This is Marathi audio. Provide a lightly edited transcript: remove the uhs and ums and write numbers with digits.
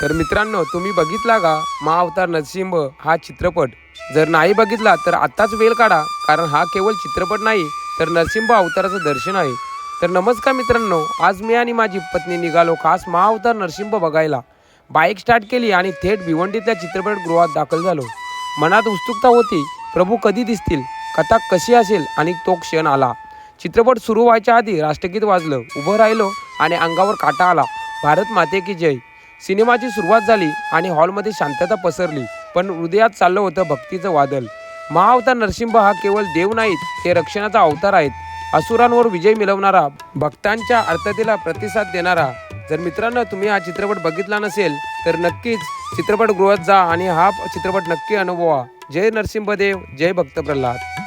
तर मित्रांनो, तुम्ही बघितला का महाअवतार नरसिंह हा चित्रपट? जर नाही बघितला तर आत्ताच वेळ काढा, कारण हा केवळ चित्रपट नाही तर नरसिंह अवताराचं दर्शन आहे. तर नमस्कार मित्रांनो, आज मी आणि माझी पत्नी निघालो खास महाअवतार नरसिंह बघायला. बाईक स्टार्ट केली आणि थेट भिवंडीतल्या चित्रपटगृहात दाखल झालो. मनात उत्सुकता होती, प्रभू कधी दिसतील, कथा कशी असेल, आणि तो क्षण आला. चित्रपट सुरू व्हायच्या आधी राष्ट्रगीत वाजलं, उभं राहिलो आणि अंगावर काटा आला. भारत माते की जय. सिनेमाची सुरुवात झाली आणि हॉलमध्ये शांतता पसरली, पण हृदयात चाललं होतं भक्तीचं वादळ. महाअवतार नरसिंह हा केवळ देव नाहीत, ते रक्षणाचा अवतार आहेत. असुरांवर विजय मिळवणारा, भक्तांच्या आर्ततेला प्रतिसाद देणारा. जर मित्रांनो तुम्ही हा चित्रपट बघितला नसेल तर नक्कीच चित्रपटगृहात जा आणि हा चित्रपट नक्की अनुभवा. जय नरसिंहदेव, जय भक्त प्रल्हाद.